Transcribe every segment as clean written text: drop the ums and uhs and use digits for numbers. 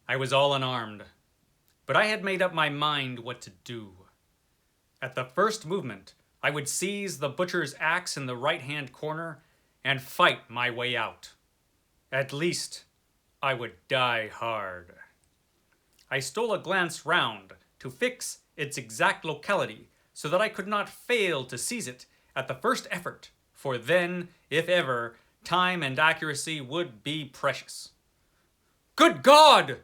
I was all unarmed, but I had made up my mind what to do. At the first movement, I would seize the butcher's axe in the right-hand corner and fight my way out. At least, I would die hard. I stole a glance round to fix its exact locality so that I could not fail to seize it at the first effort, for then, if ever, time and accuracy would be precious. Good God!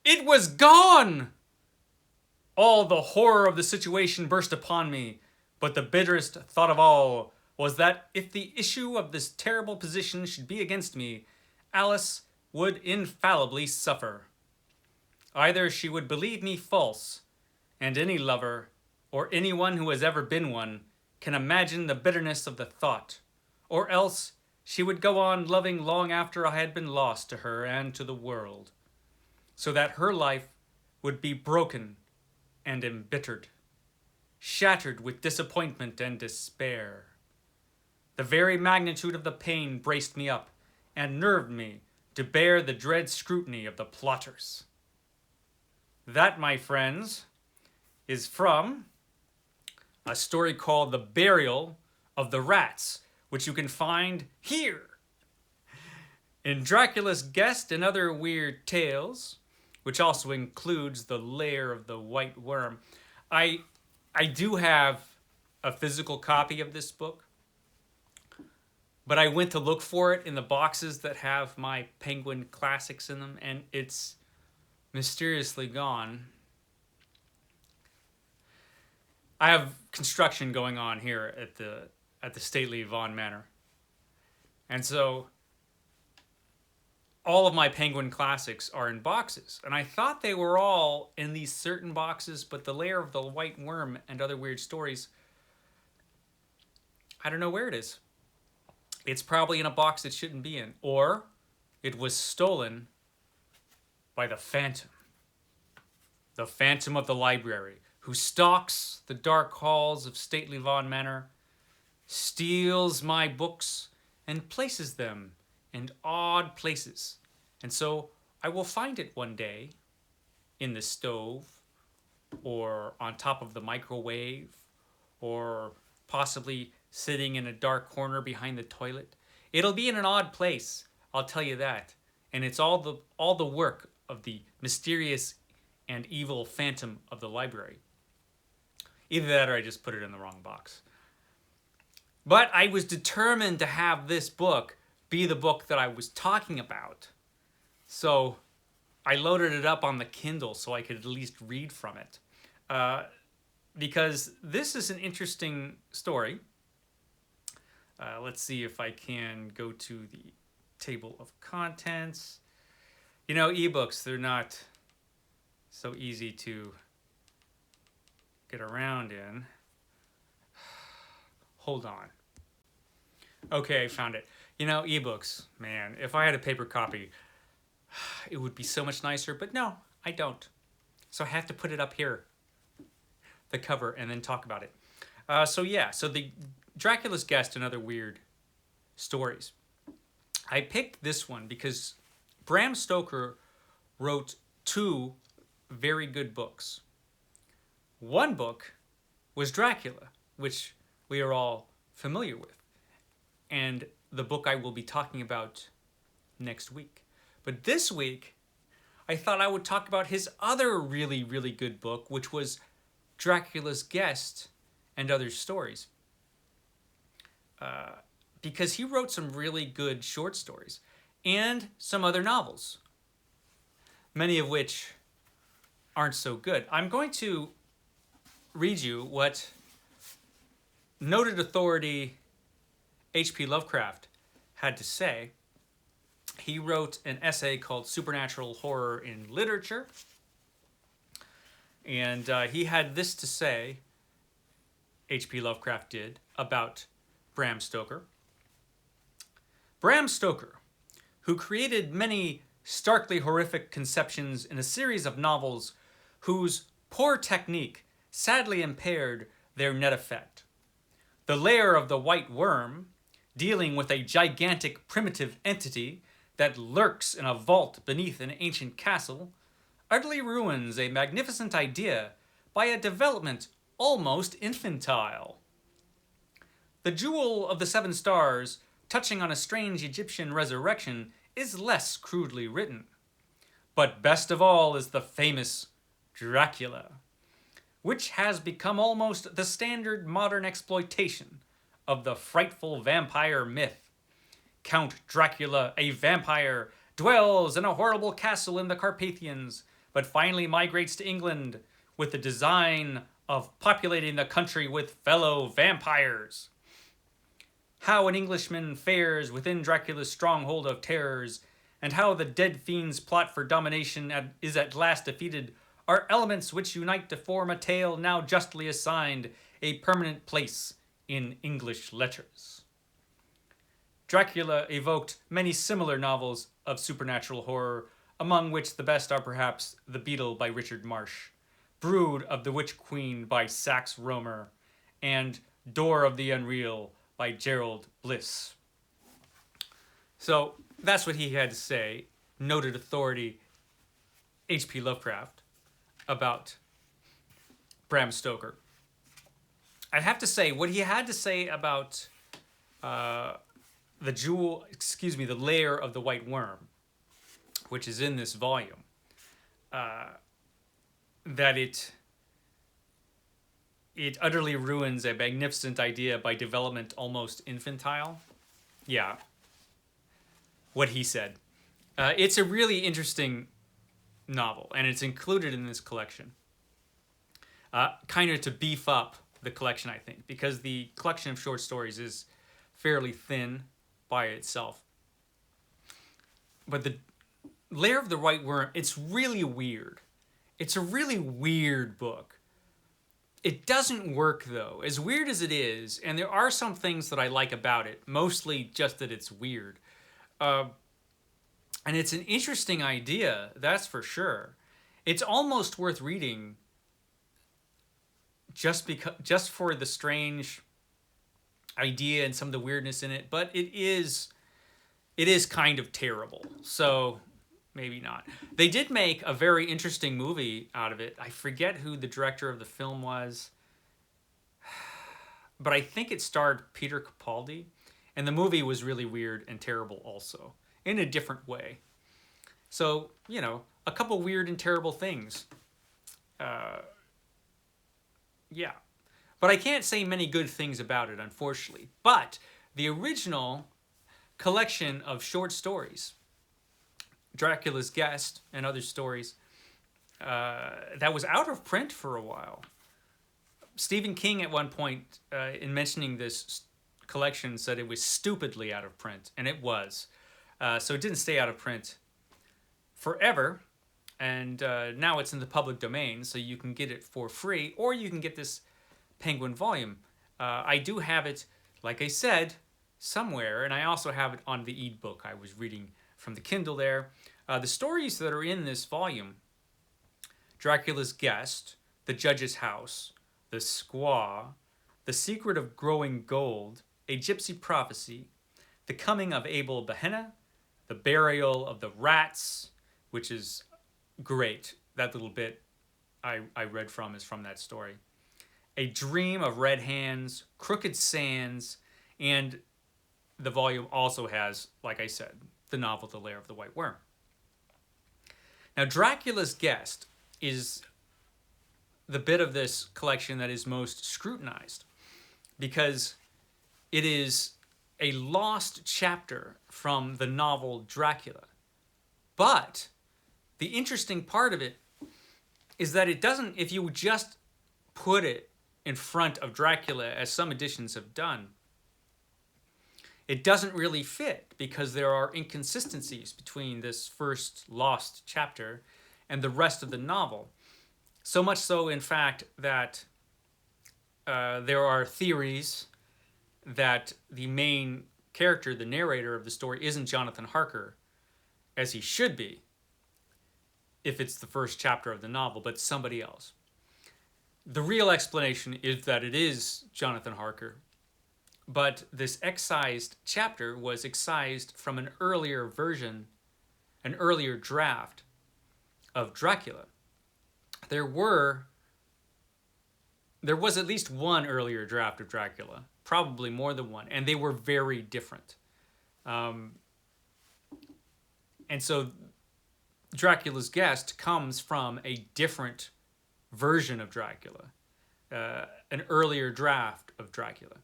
It was gone! All the horror of the situation burst upon me, but the bitterest thought of all was that if the issue of this terrible position should be against me, Alice would infallibly suffer. Either she would believe me false, and any lover, or anyone who has ever been one, can imagine the bitterness of the thought, or else she would go on loving long after I had been lost to her and to the world, so that her life would be broken and embittered, shattered with disappointment and despair. The very magnitude of the pain braced me up and nerved me to bear the dread scrutiny of the plotters. That, my friends, is from a story called The Burial of the Rats, which you can find here. In Dracula's Guest and Other Weird Tales, which also includes The Lair of the White Worm. I do have a physical copy of this book, but I went to look for it in the boxes that have my Penguin classics in them, and it's mysteriously gone. I have construction going on here at the stately Vaughan Manor, and so all of my Penguin classics are in boxes, and I thought they were all in these certain boxes, but The Lair of the White Worm and Other Weird Stories, I don't know where it is. It's probably in a box it shouldn't be in, or it was stolen by the Phantom of the library, who stalks the dark halls of stately Vaughan Manor, steals my books, and places them in odd places. And so I will find it one day in the stove, or on top of the microwave, or possibly sitting in a dark corner behind the toilet. It'll be in an odd place, I'll tell you that. And it's all the work of the mysterious and evil Phantom of the library. Either that or I just put it in the wrong box. But I was determined to have this book be the book that I was talking about. So I loaded it up on the Kindle so I could at least read from it. Because this is an interesting story. Let's see if I can go to the table of contents. You know, ebooks, they're not so easy to get around in. Hold on. Okay, I found it. You know, ebooks, man, if I had a paper copy, it would be so much nicer, but no, I don't. So I have to put it up here, the cover, and then talk about it. So the Dracula's Guest and Other Weird Stories. I picked this one because Bram Stoker wrote two very good books. One book was Dracula, which we are all familiar with, and the book I will be talking about next week. But this week, I thought I would talk about his other really, really good book, which was Dracula's Guest and Other Stories. Because he wrote some really good short stories and some other novels, many of which aren't so good. I'm going to read you what noted authority H.P. Lovecraft had to say. He wrote an essay called Supernatural Horror in Literature, and he had this to say, H.P. Lovecraft did, about Bram Stoker. Bram Stoker, who created many starkly horrific conceptions in a series of novels whose poor technique sadly impaired their net effect. The Lair of the White Worm, dealing with a gigantic primitive entity that lurks in a vault beneath an ancient castle utterly ruins a magnificent idea by a development almost infantile. The Jewel of the Seven Stars, touching on a strange Egyptian resurrection, is less crudely written. But best of all is the famous Dracula, which has become almost the standard modern exploitation of the frightful vampire myth. Count Dracula, a vampire, dwells in a horrible castle in the Carpathians, but finally migrates to England with the design of populating the country with fellow vampires. How an Englishman fares within Dracula's stronghold of terrors, and how the dead fiend's plot for domination is at last defeated, are elements which unite to form a tale now justly assigned a permanent place in English letters. Dracula evoked many similar novels of supernatural horror, among which the best are perhaps The Beetle by Richard Marsh, Brood of the Witch Queen by Sax Rohmer, and Door of the Unreal by Gerald Bliss. So that's what he had to say, noted authority H.P. Lovecraft, about Bram Stoker. I have to say, what he had to say about the lair of the white worm, which is in this volume, that it utterly ruins a magnificent idea by development almost infantile. Yeah, what he said. It's a really interesting novel, and it's included in this collection. Kind of to beef up the collection, I think, because the collection of short stories is fairly thin by itself. But the Lair of the White Worm, it's really weird. It's a really weird book. It doesn't work, though, as weird as it is, and there are some things that I like about it, mostly just that it's weird. And it's an interesting idea, that's for sure. It's almost worth reading just for the strange idea and some of the weirdness in it, but it is kind of terrible. So maybe not. They did make a very interesting movie out of it. I forget who the director of the film was, but I think it starred Peter Capaldi, and the movie was really weird and terrible also, in a different way. So, a couple weird and terrible things. Yeah. But I can't say many good things about it, unfortunately. But the original collection of short stories, Dracula's Guest and other stories, that was out of print for a while. Stephen King at one point, in mentioning this collection, said it was stupidly out of print, and it was. So it didn't stay out of print forever, and now it's in the public domain, so you can get it for free, or you can get this Penguin volume. I do have it, like I said, somewhere, and I also have it on the e-book I was reading from the Kindle there. The stories that are in this volume: Dracula's Guest, The Judge's House, The Squaw, The Secret of Growing Gold, A Gypsy Prophecy, The Coming of Abel Behenna, The Burial of the Rats, which is great. That little bit I read from is from that story. A Dream of Red Hands, Crooked Sands, and the volume also has, like I said, the novel The Lair of the White Worm. Now, Dracula's Guest is the bit of this collection that is most scrutinized, because it is a lost chapter from the novel Dracula. But the interesting part of it is that it doesn't, if you just put it in front of Dracula, as some editions have done, it doesn't really fit, because there are inconsistencies between this first lost chapter and the rest of the novel. So much so, in fact, that there are theories that the main character, the narrator of the story, isn't Jonathan Harker, as he should be, if it's the first chapter of the novel, but somebody else. The real explanation is that it is Jonathan Harker, But this excised chapter was excised from an earlier version, an earlier draft of Dracula. There were there was at least one earlier draft of Dracula, probably more than one, and they were very different. Um, and so Dracula's Guest comes from a different version of Dracula, an earlier draft of Dracula.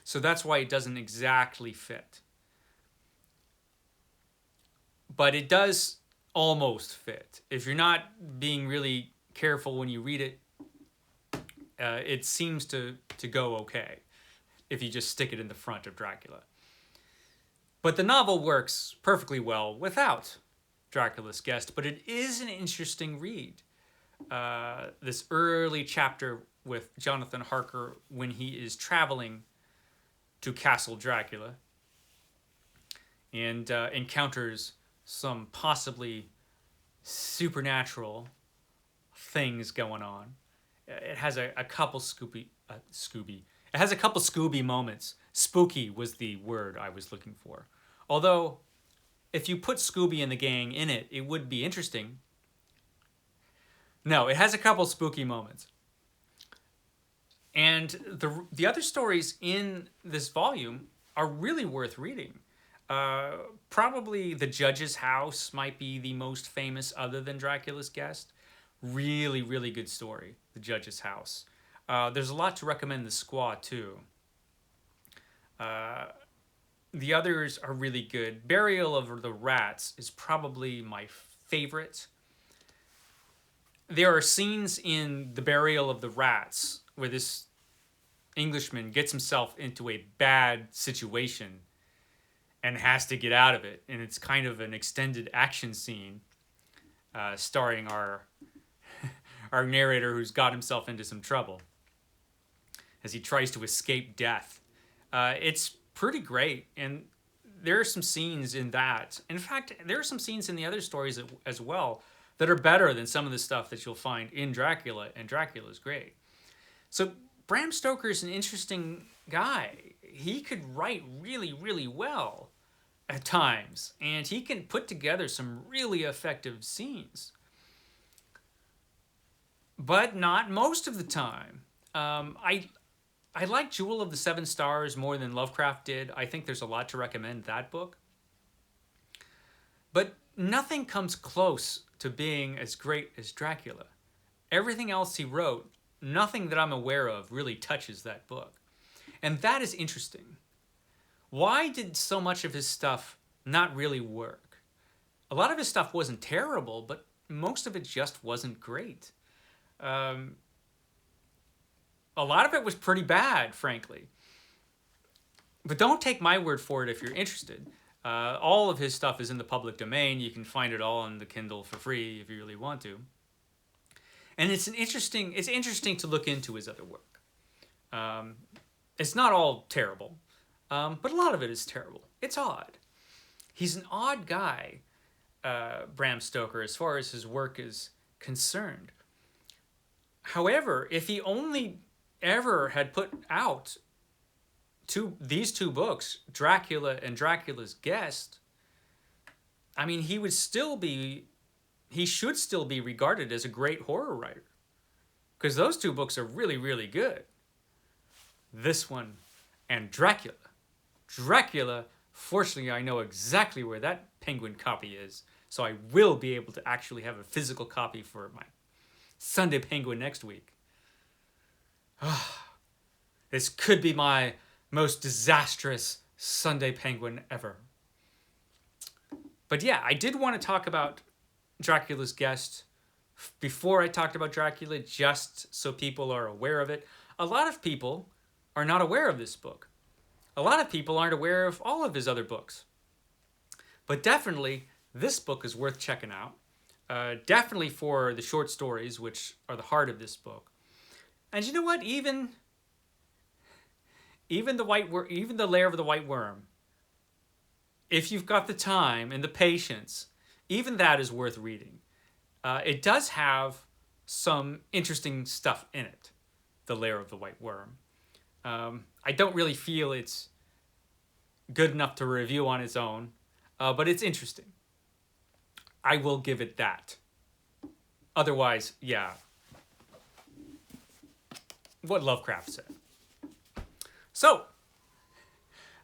So that's why it doesn't exactly fit. But it does almost fit. If you're not being really careful when you read it, it seems to go okay if you just stick it in the front of Dracula. But the novel works perfectly well without Dracula's Guest, but it is an interesting read. This early chapter with Jonathan Harker when he is traveling to Castle Dracula and encounters some possibly supernatural things going on. It has a couple Scooby. It has a couple Scooby moments. Spooky was the word I was looking for. Although, if you put Scooby and the gang in it, it would be interesting. No, it has a couple spooky moments. And the other stories in this volume are really worth reading. Probably The Judge's House might be the most famous other than Dracula's Guest. Really, really good story, The Judge's House. There's a lot to recommend The Squaw, too. The others are really good. Burial of the Rats is probably my favorite. There are scenes in The Burial of the Rats where this Englishman gets himself into a bad situation and has to get out of it. And it's kind of an extended action scene starring our narrator who's got himself into some trouble as he tries to escape death. It's pretty great, and there are some scenes in that. In fact, there are some scenes in the other stories as well that are better than some of the stuff that you'll find in Dracula, and Dracula's great. So Bram Stoker's an interesting guy. He could write really, really well at times, and he can put together some really effective scenes. But not most of the time. I like Jewel of the Seven Stars more than Lovecraft did. I think there's a lot to recommend that book. But nothing comes close to being as great as Dracula. Everything else he wrote, nothing that I'm aware of really touches that book. And that is interesting. Why did so much of his stuff not really work? A lot of his stuff wasn't terrible, but most of it just wasn't great. A lot of it was pretty bad, frankly. But don't take my word for it if you're interested. All of his stuff is in the public domain. You can find it all on the Kindle for free if you really want to. And it's interesting to look into his other work. It's not all terrible, but a lot of it is terrible. It's odd. He's an odd guy, Bram Stoker, as far as his work is concerned. However, if he only ever had put out these two books, Dracula and Dracula's Guest, I mean, he should still be regarded as a great horror writer. Because those two books are really, really good. This one and Dracula. Dracula, fortunately, I know exactly where that Penguin copy is, so I will be able to actually have a physical copy for my Sunday Penguin next week. This could be my most disastrous Sunday Penguin ever. But yeah, I did want to talk about Dracula's Guest before I talked about Dracula, just so people are aware of it. A lot of people are not aware of this book. A lot of people aren't aware of all of his other books. But definitely, this book is worth checking out. Definitely for the short stories, which are the heart of this book. And you know what? Even the Lair of the White Worm, if you've got the time and the patience, even that is worth reading. It does have some interesting stuff in it, The Lair of the White Worm. I don't really feel it's good enough to review on its own, but it's interesting. I will give it that. Otherwise, yeah. What Lovecraft said. So,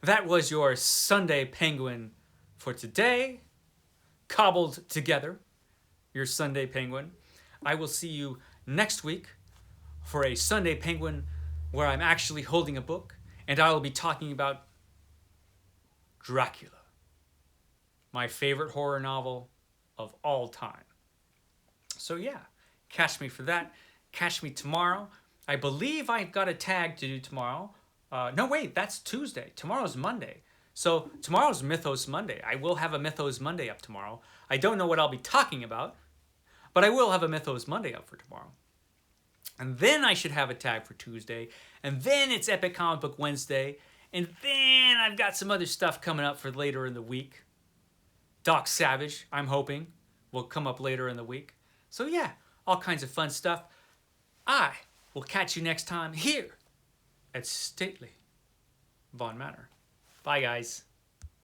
that was your Sunday Penguin for today. Cobbled together, your Sunday Penguin. I will see you next week for a Sunday Penguin where I'm actually holding a book, and I will be talking about Dracula, my favorite horror novel of all time. So yeah, catch me for that. Catch me tomorrow. I believe I've got a tag to do tomorrow. No, wait, that's Tuesday. Tomorrow's Monday. So tomorrow's Mythos Monday. I will have a Mythos Monday up tomorrow. I don't know what I'll be talking about, but I will have a Mythos Monday up for tomorrow. And then I should have a tag for Tuesday. And then it's Epic Comic Book Wednesday. And then I've got some other stuff coming up for later in the week. Doc Savage, I'm hoping, will come up later in the week. So yeah, all kinds of fun stuff. I will catch you next time here at Stately Vaughn Manor. Bye, guys.